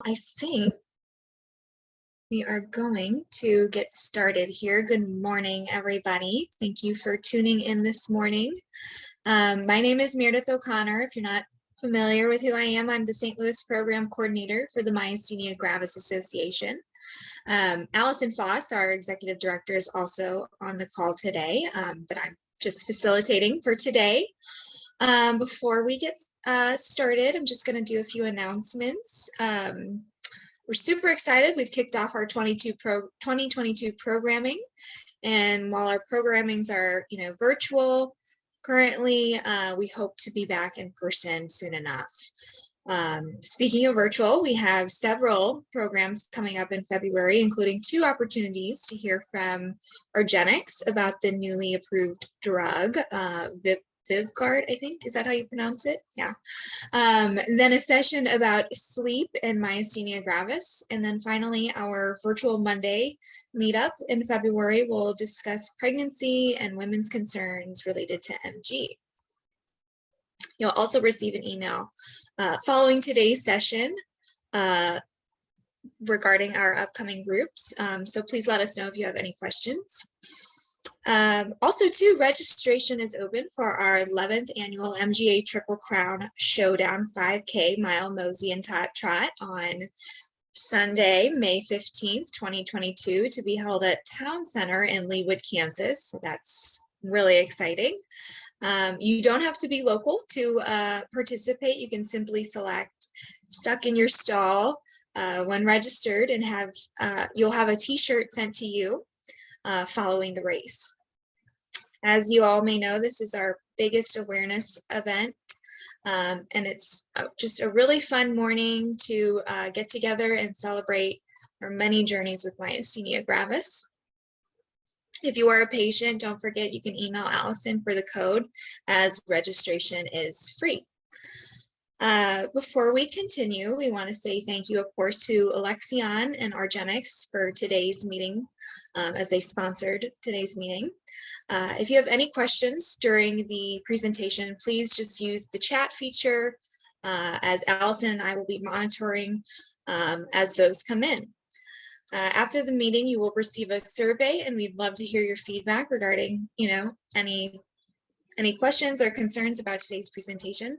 I think we are going to get started here. Good morning, everybody. Thank you for tuning in this morning. My name is Meredith O'Connor. If you're not familiar with who I am, I'm the St. Louis Program Coordinator for the Myasthenia Gravis Association. Allison Foss, our Executive Director, is also on the call today, but I'm just facilitating for today. Before we get started, I'm just going to do a few announcements. We're super excited. We've kicked off our 2022 programming, and while our programmings are, virtual currently, we hope to be back in person soon enough. Speaking of virtual, we have several programs coming up in February, including 2 opportunities to hear from argenx about the newly approved drug, Vyvgart, I think. Is that how you pronounce it? Yeah. Then a session about sleep and myasthenia gravis. And then finally, our virtual Monday meetup in February will discuss pregnancy and women's concerns related to MG. You'll also receive an email following today's session regarding our upcoming groups. So please let us know if you have any questions. Also, too, registration is open for our 11th annual MGA Triple Crown Showdown 5K Mile Mosey and Trot on Sunday, May 15th, 2022, to be held at Town Center in Leawood, Kansas. So that's really exciting. You don't have to be local to participate. You can simply select Stuck in Your Stall when registered, and you'll have a t-shirt sent to you following the race. As you all may know, this is our biggest awareness event, and it's just a really fun morning to get together and celebrate our many journeys with myasthenia gravis. If you are a patient, don't forget you can email Allison for the code, as registration is free. Before we continue, we want to say thank you, of course, to Alexion and argenx for today's meeting, as they sponsored today's meeting. If you have any questions during the presentation, please just use the chat feature, as Allison and I will be monitoring as those come in. After the meeting, you will receive a survey, and we'd love to hear your feedback regarding, any questions or concerns about today's presentation.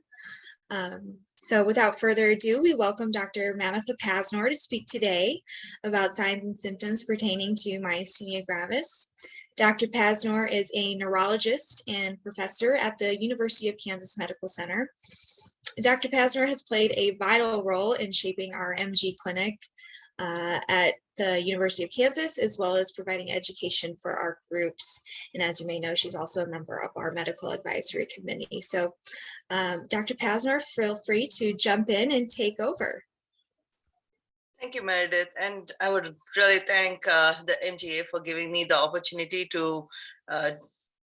So without further ado, we welcome Dr. Mamatha Pasnoor to speak today about signs and symptoms pertaining to myasthenia gravis. Dr. Pasnoor is a neurologist and professor at the University of Kansas Medical Center. Dr. Pasnoor has played a vital role in shaping our MG clinic at the University of Kansas, as well as providing education for our groups. And as you may know, she's also a member of our medical advisory committee. So Dr. Pasnoor, feel free to jump in and take over. Thank you, Meredith. And I would really thank the MGA for giving me the opportunity to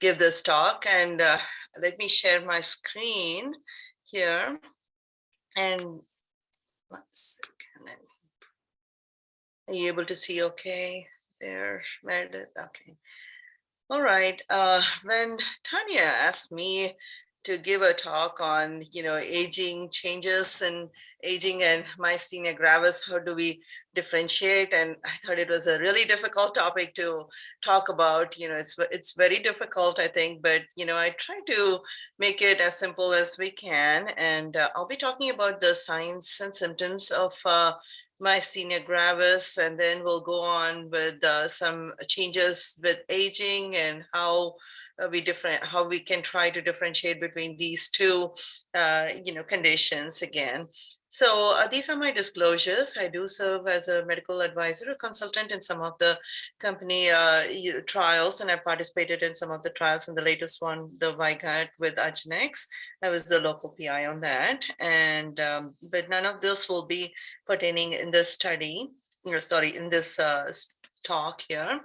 give this talk. And let me share my screen here. And let's see. Are you able to see okay there, Meredith? Okay. All right. When Tanya asked me to give a talk on, aging changes and aging and myasthenia gravis, how do we differentiate? And I thought it was a really difficult topic to talk about. It's very difficult, I think, but, I try to make it as simple as we can. And I'll be talking about the signs and symptoms of myasthenia gravis, and then we'll go on with some changes with aging and how we can try to differentiate between these two conditions again. So these are my disclosures. I do serve as a medical advisor, a consultant in some of the company trials, and I participated in some of the trials. In the latest one, the Vyvgart with argenx, I was the local PI on that. And but none of this will be pertaining in this study, in this talk here.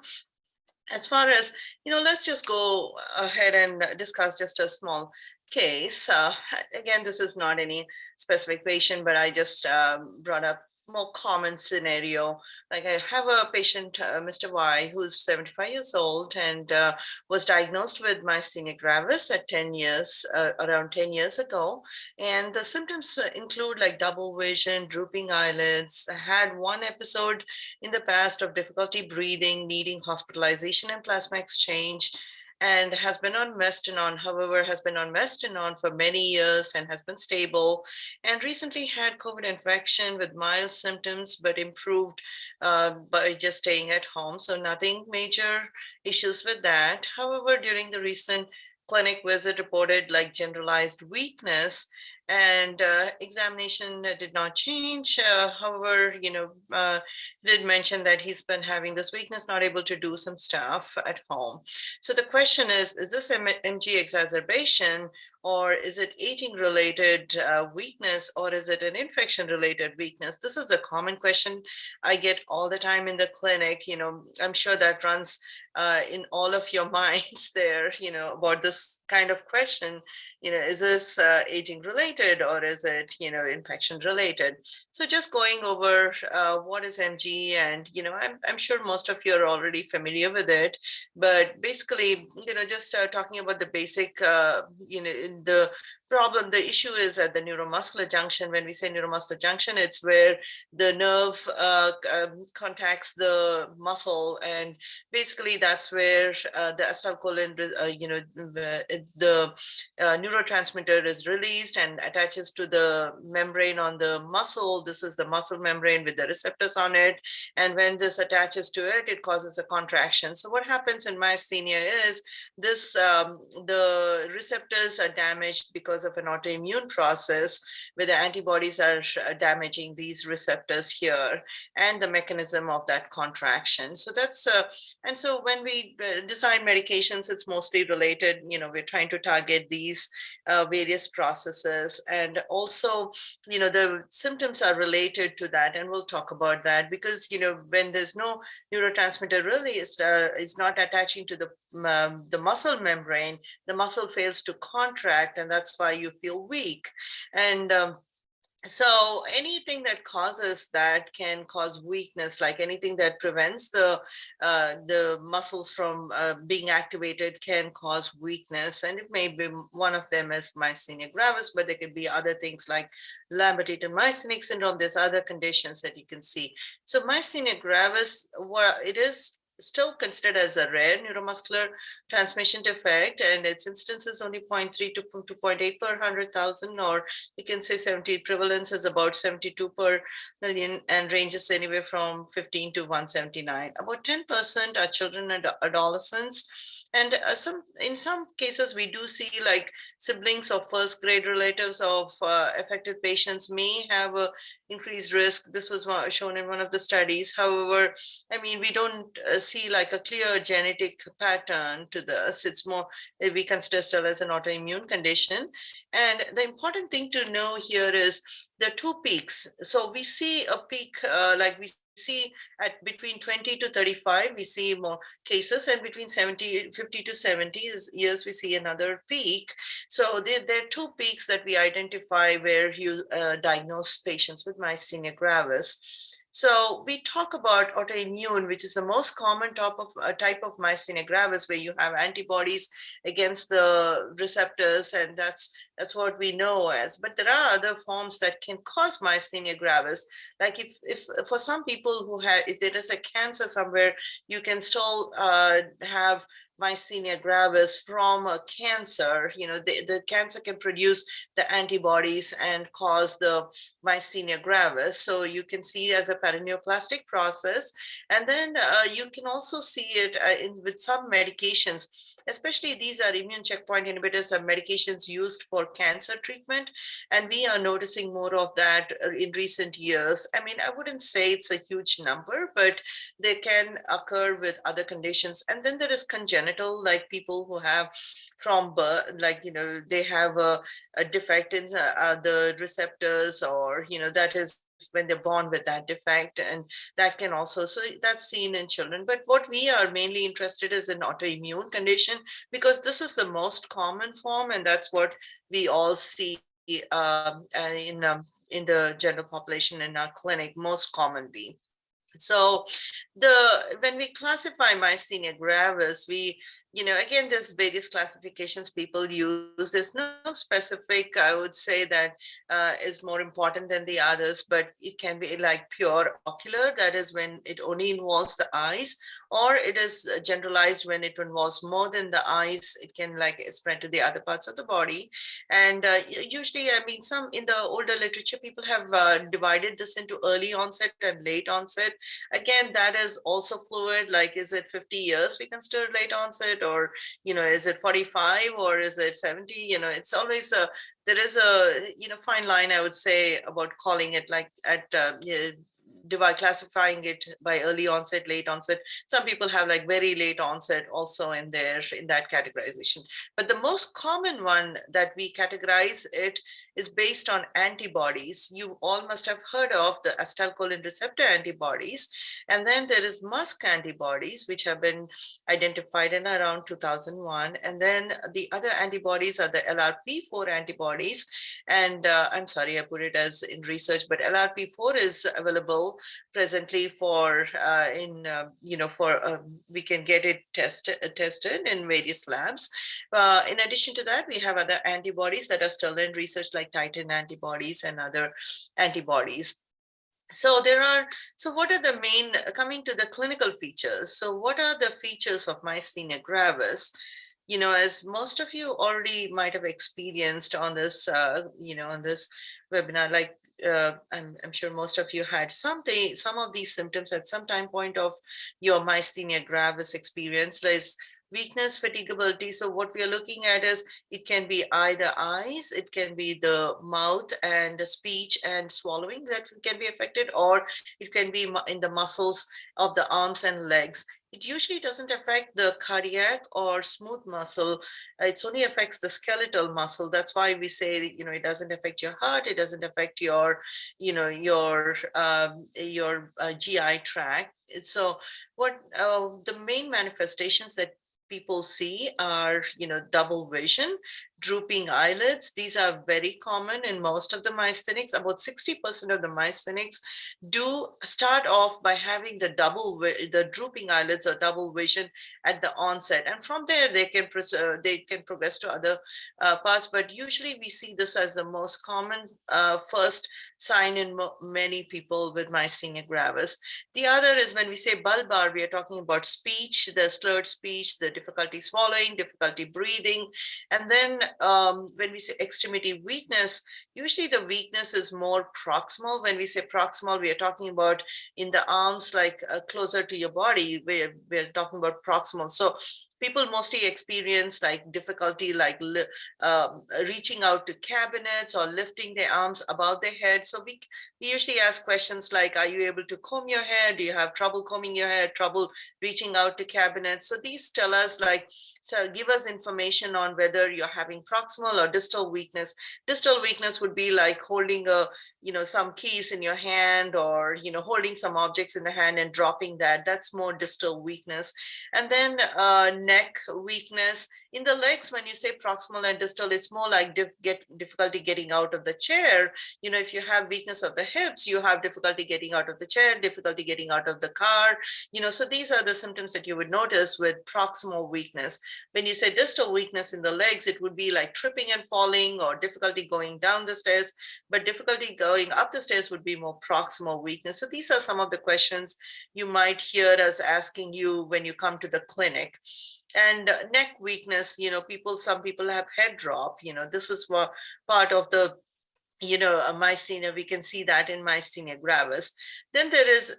As far as, let's just go ahead and discuss just a small case. Again, this is not any specific patient, but I just brought up more common scenario. Like I have a patient, Mr. Y, who's 75 years old and was diagnosed with myasthenia gravis at 10 years, around 10 years ago. And the symptoms include like double vision, drooping eyelids, had one episode in the past of difficulty breathing, needing hospitalization and plasma exchange, and has been on Mestinon, however, has been on Mestinon for many years and has been stable, and recently had COVID infection with mild symptoms, but improved by just staying at home. So nothing major issues with that. However, during the recent clinic visit reported like generalized weakness, and examination did not change. However, did mention that he's been having this weakness, not able to do some stuff at home. So the question is this MG exacerbation, or is it aging related weakness, or is it an infection related weakness? This is a common question I get all the time in the clinic. I'm sure that runs in all of your minds there, about this kind of question. Is this aging related, or is it, infection related? So just going over what is MG, and, I'm sure most of you are already familiar with it, but basically, just talking about the basic, the problem, the issue is at the neuromuscular junction. When we say neuromuscular junction, it's where the nerve contacts the muscle, and basically that's where the acetylcholine, the neurotransmitter is released and attaches to the membrane on the muscle. This is the muscle membrane with the receptors on it, and when this attaches to it, it causes a contraction. So what happens in myasthenia is this: the receptors are damaged because of an autoimmune process where the antibodies are damaging these receptors here, and the mechanism of that contraction. So that's and so when we design medications, it's mostly related. We're trying to target these various processes, and also the symptoms are related to that, and we'll talk about that, because when there's no neurotransmitter really is not attaching to the muscle membrane, the muscle fails to contract, and that's why you feel weak. And so anything that causes that can cause weakness, like anything that prevents the muscles from being activated can cause weakness. And it may be one of them is myasthenia gravis, but there could be other things like Lambert-Eaton myasthenic syndrome. There's other conditions that you can see. So myasthenia gravis, well, it is still considered as a rare neuromuscular transmission defect, and its incidence is only 0.3 to 2.8 per 100,000, or you can say 70. Prevalence is about 72 per million and ranges anywhere from 15 to 179. About 10% are children and adolescents. And in some cases, we do see like siblings or first grade relatives of affected patients may have a increased risk. This was shown in one of the studies. However, we don't see like a clear genetic pattern to this. It's more, we consider still as an autoimmune condition. And the important thing to know here is the two peaks. So we see a peak, like we see at between 20 to 35, we see more cases, and between 50 to 70 years, we see another peak. So there are two peaks that we identify where you diagnose patients with myasthenia gravis. So we talk about autoimmune, which is the most common type of myasthenia gravis, where you have antibodies against the receptors, and that's what we know as. But there are other forms that can cause myasthenia gravis. Like if for some people who have, if there is a cancer somewhere, you can still have myasthenia gravis from a cancer. The cancer can produce the antibodies and cause the myasthenia gravis. So you can see as a paraneoplastic process. And then you can also see it with some medications. Especially these are immune checkpoint inhibitors, are medications used for cancer treatment. And we are noticing more of that in recent years. I wouldn't say it's a huge number, but they can occur with other conditions. And then there is congenital, like people who have from birth, like, they have a defect in the receptors, or, that is when they're born with that defect, and that can also, so that's seen in children. But what we are mainly interested is in autoimmune condition, because this is the most common form, and that's what we all see in in the general population in our clinic most commonly. So when we classify myasthenia gravis, we, again, there's various classifications people use. There's no specific, I would say, that is more important than the others, but it can be like pure ocular, that is when it only involves the eyes, or it is generalized when it involves more than the eyes. It can like spread to the other parts of the body. And usually, I mean, some in the older literature, people have divided this into early onset and late onset. Again, that is also fluid. Like, is it 50 years we consider late onset, or is it 45, or is it 70? It's always there is a fine line, I would say, about calling it like at divide classifying it by early onset, late onset. Some people have like very late onset also in that categorization. But the most common one that we categorize it is based on antibodies. You all must have heard of the acetylcholine receptor antibodies. And then there is Musk antibodies, which have been identified in around 2001. And then the other antibodies are the LRP4 antibodies. And I'm sorry, I put it as in research, but LRP4 is available presently for we can get it tested in various labs. In addition to that, we have other antibodies that are still in research, like Titin antibodies and other antibodies. So what are the main, coming to the clinical features? So what are the features of myasthenia gravis? As most of you already might have experienced on this, on this webinar, like I'm sure most of you had some of these symptoms at some time point of your myasthenia gravis experience. There's weakness, fatigability. So what we are looking at is it can be either eyes, it can be the mouth and the speech and swallowing that can be affected, or it can be in the muscles of the arms and legs. It usually doesn't affect the cardiac or smooth muscle. It only affects the skeletal muscle. That's why we say, it doesn't affect your heart. It doesn't affect your, your GI tract. So what the main manifestations that people see are, double vision, drooping eyelids. These are very common in most of the myasthenics. About 60% of the myasthenics do start off by having the drooping eyelids or double vision at the onset, and from there they can progress to other parts. But usually we see this as the most common first sign in many people with myasthenia gravis. The other is when we say bulbar, we are talking about speech, the slurred speech, the difficulty swallowing, difficulty breathing. And then when we say extremity weakness, usually the weakness is more proximal. When we say proximal, we are talking about in the arms, like closer to your body. We're talking about proximal. So people mostly experience like difficulty, like reaching out to cabinets or lifting their arms above their head. So we usually ask questions like, are you able to comb your hair? Do you have trouble combing your hair? Trouble reaching out to cabinets? So these tell us so give us information on whether you're having proximal or distal weakness. Distal weakness would be like holding some keys in your hand, or, holding some objects in the hand and dropping that. That's more distal weakness. And then neck weakness. In the legs, when you say proximal and distal, it's more like difficulty getting out of the chair. If you have weakness of the hips, you have difficulty getting out of the chair, difficulty getting out of the car. So these are the symptoms that you would notice with proximal weakness. When you say distal weakness in the legs, it would be like tripping and falling, or difficulty going down the stairs, but difficulty going up the stairs would be more proximal weakness. So these are some of the questions you might hear us asking you when you come to the clinic. And neck weakness, some people have head drop. This is part of the myasthenia. We can see that in myasthenia gravis. Then there is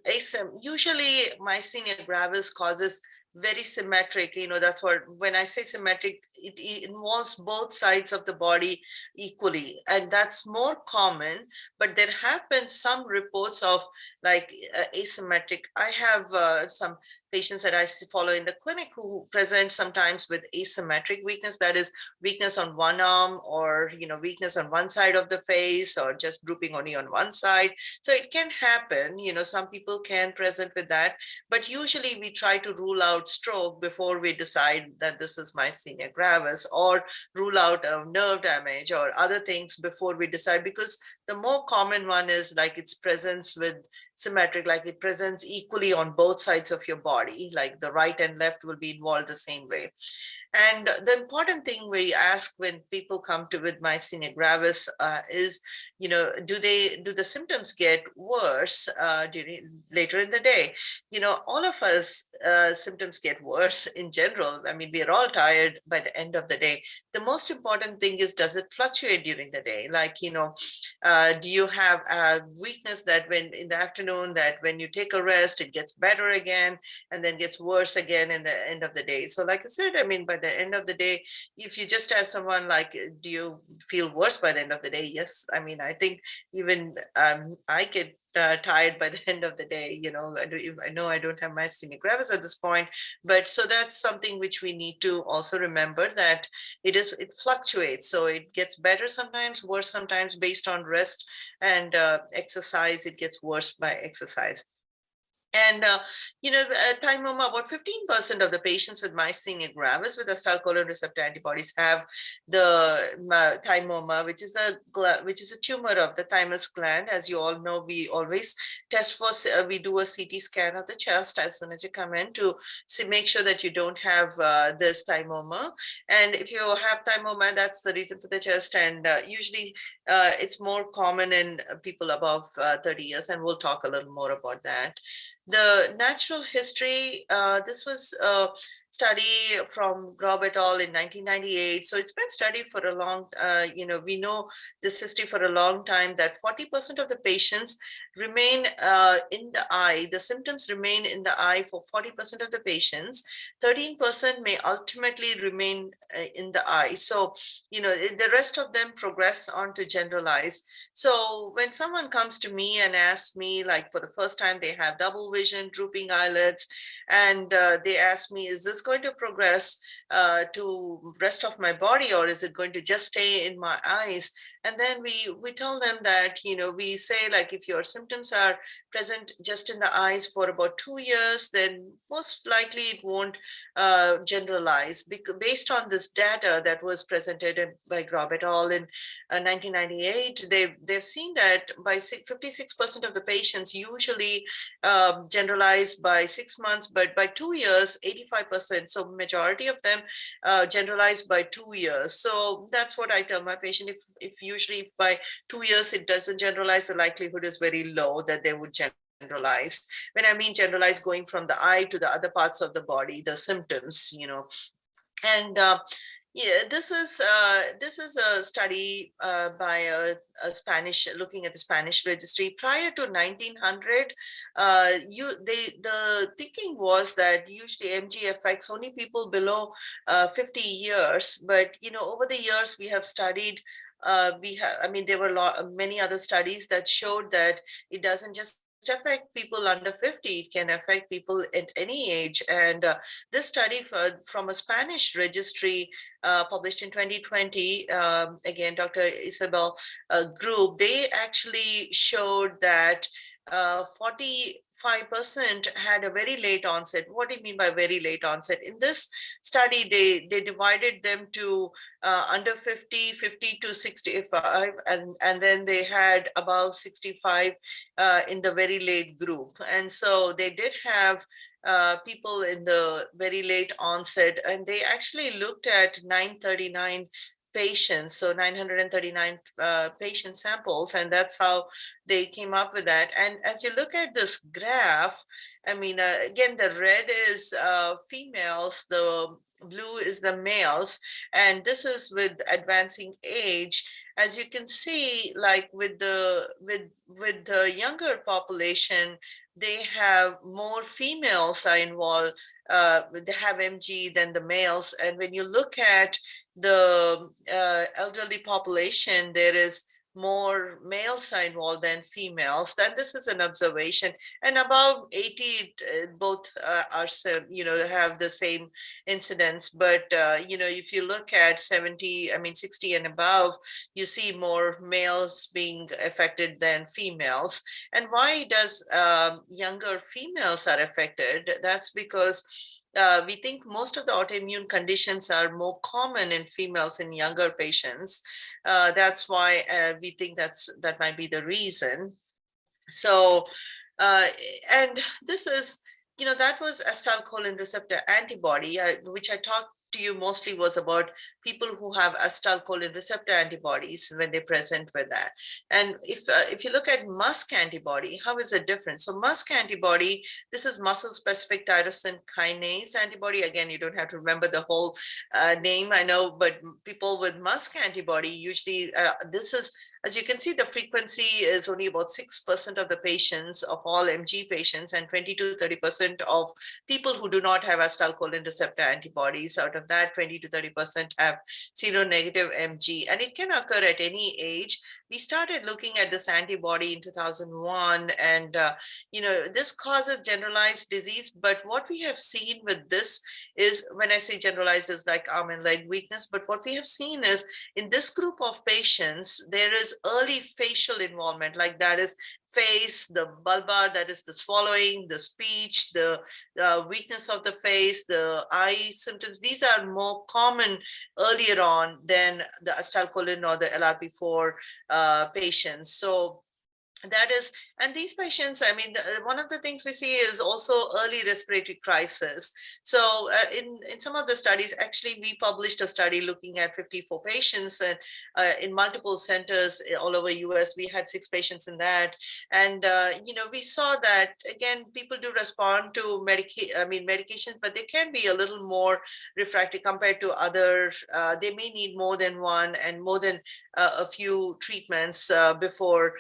usually myasthenia gravis causes very symmetric, that's what, when I say symmetric, it involves both sides of the body equally, and that's more common. But there have been some reports of like asymmetric. I have some patients that I follow in the clinic who present sometimes with asymmetric weakness, that is weakness on one arm, or weakness on one side of the face, or just drooping only on one side. So it can happen, some people can present with that, but usually we try to rule out stroke before we decide that this is myasthenia gravis, or rule out nerve damage or other things before we decide, because the more common one is like its presence with symmetric, like it presents equally on both sides of your body, like the right and left will be involved the same way. And the important thing we ask when people come to with myasthenia gravis is, do the symptoms get worse later in the day? All of us symptoms get worse in general. I mean, we are all tired by the end of the day. The most important thing is, does it fluctuate during the day? Like, do you have a weakness that when in the afternoon, that when you take a rest, it gets better again, and then gets worse again in the end of the day? So like I said, I mean, by the end of the day, if you just ask someone like, do you feel worse by the end of the day? Yes. I mean, I think even I get tired by the end of the day. I know I don't have myasthenia gravis at this point, but so that's something which we need to also remember, that it fluctuates. So it gets better sometimes, worse sometimes, based on rest and exercise. It gets worse by exercise. And, thymoma, about 15% of the patients with myasthenia gravis with acetylcholine receptor antibodies have the thymoma, which is a tumor of the thymus gland. As you all know, we always test for, we do a CT scan of the chest as soon as you come in to make sure that you don't have this thymoma. And if you have thymoma, that's the reason for the test. And usually it's more common in people above 30 years, and we'll talk a little more about that. The natural history, this was a study from Grob et al. In 1998. So it's been studied for a long, we know this history for a long time, that 40% of the patients remain in the eye. The symptoms remain in the eye for 40% of the patients. 13% may ultimately remain in the eye. So, the rest of them progress on to generalized. So when someone comes to me and asks me, like for the first time, they have double vision, drooping eyelids, and they ask me, is this going to progress to rest of my body, or is it going to just stay in my eyes? And then we tell them that, we say, like, if your symptoms are present just in the eyes for about 2 years, then most likely it won't generalize. Because based on this data that was presented by Grob et al. In 1998, they've seen that by 56% of the patients usually generalize by 6 months, but by 2 years, 85%. So majority of them generalize by 2 years. So that's what I tell my patient. If usually by 2 years it doesn't generalize, the likelihood is very low that they would generalize. When I mean generalize, going from the eye to the other parts of the body, the symptoms, and yeah, this is a study by a Spanish, looking at the Spanish registry prior to 1900. The thinking was that usually MG affects only people below 50 years, but over the years we have studied. There were many other studies that showed that it doesn't just affect people under 50, it can affect people at any age. And this study from a Spanish registry published in 2020, again, Dr. Isabel group, they actually showed that 45% had a very late onset. What do you mean by very late onset? In this study, they divided them to under 50, 50 to 65, and then they had above 65 in the very late group. And so they did have people in the very late onset, and they actually looked at 939 patients, so 939 patient samples, and that's how they came up with that. And as you look at this graph, again, the red is females, the blue is the males, and this is with advancing age. As you can see, like with the younger population, they have more females are involved. They have MG than the males. And when you look at the elderly population, there is more males are involved than females. That this is an observation, and about 80 both are have the same incidence. But if you look at 60 and above, you see more males being affected than females. And why does younger females are affected? That's because we think most of the autoimmune conditions are more common in females in younger patients. That's why we think that might be the reason. So, uh, and this is, that was acetylcholine receptor antibody, which I talked to you mostly was about people who have acetylcholine receptor antibodies when they present with that. And if you look at Musk antibody, how is it different? So Musk antibody, this is muscle specific tyrosine kinase antibody. Again, you don't have to remember the whole name, I know, but people with Musk antibody usually this is, as you can see, the frequency is only about 6% of the patients of all MG patients, and 20 to 30% of people who do not have acetylcholine receptor antibodies. Out of that, 20 to 30% have seronegative MG, and it can occur at any age. We started looking at this antibody in 2001, and this causes generalized disease. But what we have seen with this is, when I say generalized, is like arm and leg weakness. But what we have seen is, in this group of patients, there is early facial involvement, like that is face, the bulbar, that is the swallowing, the speech, the weakness of the face, the eye symptoms. These are more common earlier on than the acetylcholine or the LRP4 patients. So that is, and these patients, I mean, one of the things we see is also early respiratory crisis. So in some of the studies, actually, we published a study looking at 54 patients and in multiple centers all over US. We had 6 patients in that. And, we saw that, again, people do respond to medication, but they can be a little more refractory compared to other. They may need more than one and more than a few treatments before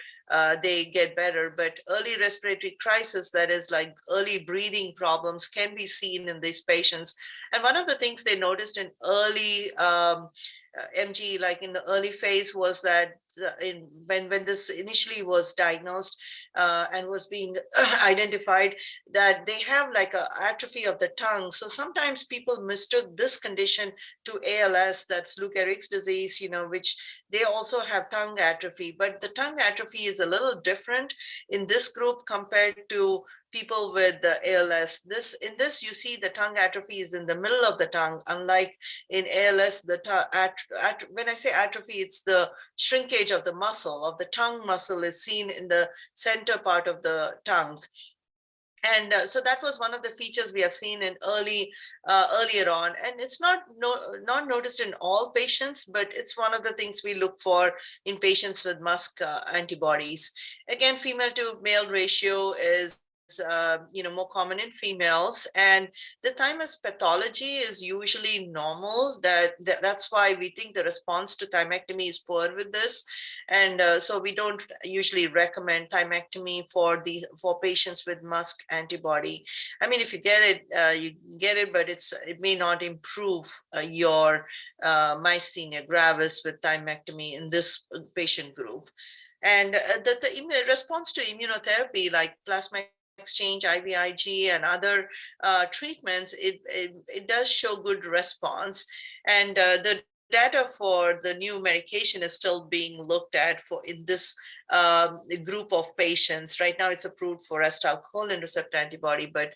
they get better. But early respiratory crisis, that is like early breathing problems, can be seen in these patients. And one of the things they noticed in early MG, like in the early phase, was that when this initially was diagnosed and was being identified, that they have like a atrophy of the tongue. So sometimes people mistook this condition to ALS, that's Lou Gehrig's disease, which they also have tongue atrophy. But the tongue atrophy is a little different in this group compared to people with the ALS. In this, you see the tongue atrophy is in the middle of the tongue, unlike in ALS, when I say atrophy, it's the shrinkage of the muscle, of the tongue muscle is seen in the center part of the tongue. And so that was one of the features we have seen in earlier on. And it's not noticed in all patients, but it's one of the things we look for in patients with Musk antibodies. Again, female to male ratio is more common in females, and the thymus pathology is usually normal. That's why we think the response to thymectomy is poor with this, and so we don't usually recommend thymectomy for patients with Musk antibody. I mean, if you get it, you get it, but it may not improve your myasthenia gravis with thymectomy in this patient group. And the response to immunotherapy, like plasma exchange, IVIG, and other treatments, it does show good response. And the data for the new medication is still being looked at in this group of patients. Right now, it's approved for acetylcholine receptor antibody, but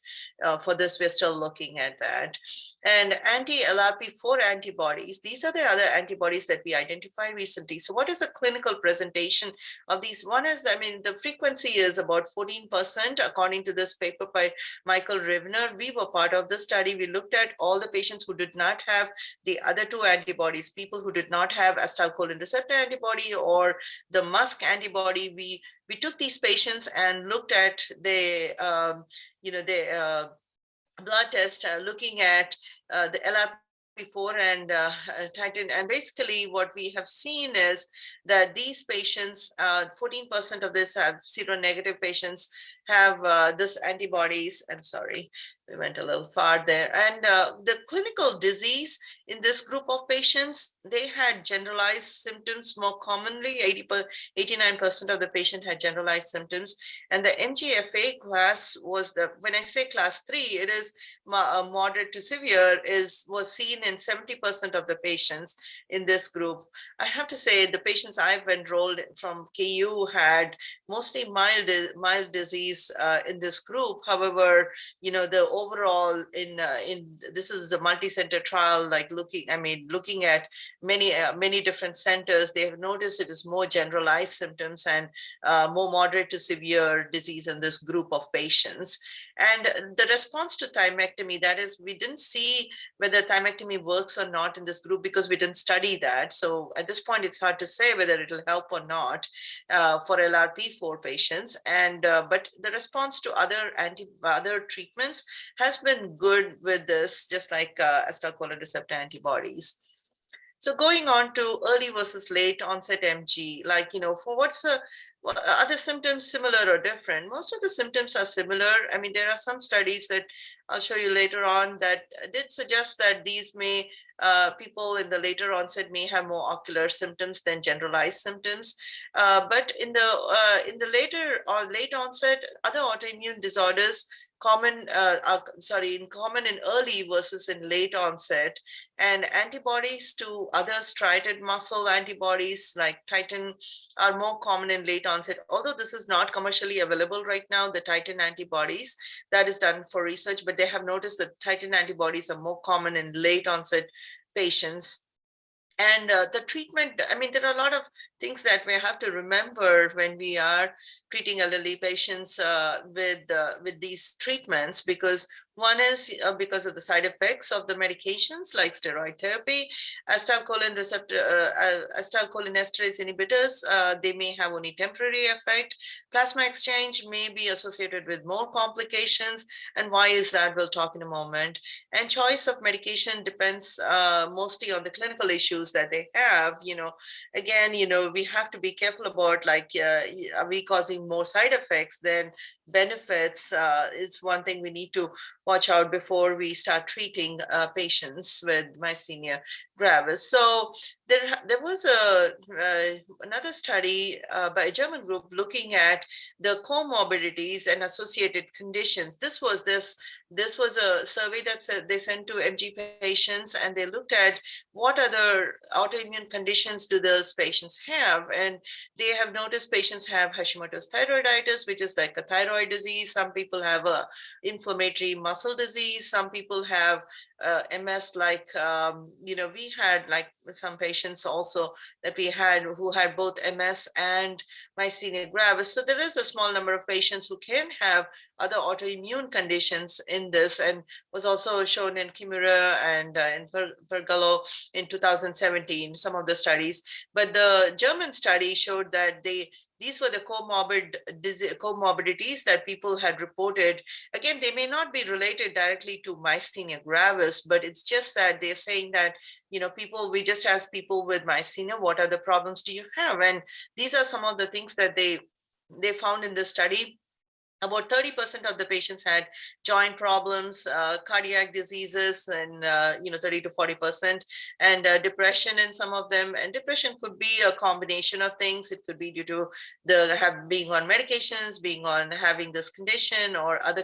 for this, we're still looking at that. And anti-LRP4 antibodies, these are the other antibodies that we identified recently. So what is the clinical presentation of these? One is, the frequency is about 14%, according to this paper by Michael Rivner. We were part of the study. We looked at all the patients who did not have the other 2 antibodies, people who did not have acetylcholine receptor antibody or the Musk antibody. We took these patients and looked at the blood test, looking at the LRP4 and titin. And basically what we have seen is that these patients, 14% of this have seronegative patients, have this antibodies. I'm sorry, we went a little far there. And the clinical disease in this group of patients, they had generalized symptoms more commonly. 89% of the patient had generalized symptoms. And the MGFA class was when I say class 3, it is moderate to severe, was seen in 70% of the patients in this group. I have to say the patients I've enrolled from KU had mostly mild disease in this group. However, the overall in this is a multi-center trial, like looking at many different centers, they have noticed it is more generalized symptoms and more moderate to severe disease in this group of patients. And the response to thymectomy, that is, we didn't see whether thymectomy works or not in this group because we didn't study that. So at this point, it's hard to say whether it'll help or not for LRP4 patients. And but the response to other treatments has been good with this, just like acetylcholine receptor antibodies. So going on to early versus late onset MG, for are the symptoms similar or different? Most of the symptoms are similar. I mean, there are some studies that I'll show you later on that did suggest that these people in the later onset may have more ocular symptoms than generalized symptoms. But in the later or late onset, other autoimmune disorders common in early versus in late onset, and antibodies to other striated muscle antibodies like titin are more common in late onset. Although this is not commercially available right now, the titin antibodies, that is done for research, but they have noticed that titin antibodies are more common in late onset patients. And the treatment, I mean, there are a lot of things that we have to remember when we are treating elderly patients with these treatments, because one is because of the side effects of the medications like steroid therapy, acetylcholinesterase inhibitors, they may have only temporary effect. Plasma exchange may be associated with more complications. And why is that? We'll talk in a moment. And choice of medication depends mostly on the clinical issues that they have. Again, we have to be careful about, like, are we causing more side effects than benefits? Is one thing we need to watch out before we start treating patients with myasthenia gravis. So there was another study by a German group looking at the comorbidities and associated conditions. This was a survey that they sent to MG patients, and they looked at what other autoimmune conditions do those patients have. And they have noticed patients have Hashimoto's thyroiditis, which is like a thyroid disease. Some people have a inflammatory muscle disease. Some people have MS, we had like some patients also that we had who had both MS and myasthenia gravis. So there is a small number of patients who can have other autoimmune conditions in this, and was also shown in Kimura and in Pergolo in 2017, some of the studies. But the German study showed that these were the comorbidities that people had reported. Again, they may not be related directly to myasthenia gravis, but it's just that they're saying that, we just ask people with myasthenia, what are the problems do you have? And these are some of the things that they found in the study. About 30% of the patients had joint problems, cardiac diseases, and 30 to 40%, and depression in some of them. And depression could be a combination of things. It could be due to being on medications, having this condition, or other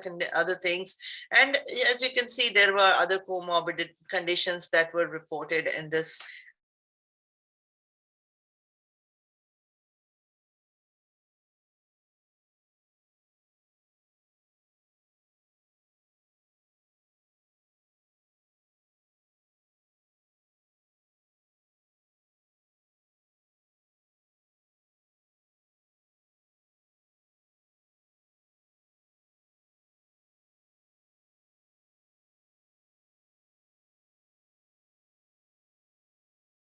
things. And as you can see, there were other comorbid conditions that were reported in this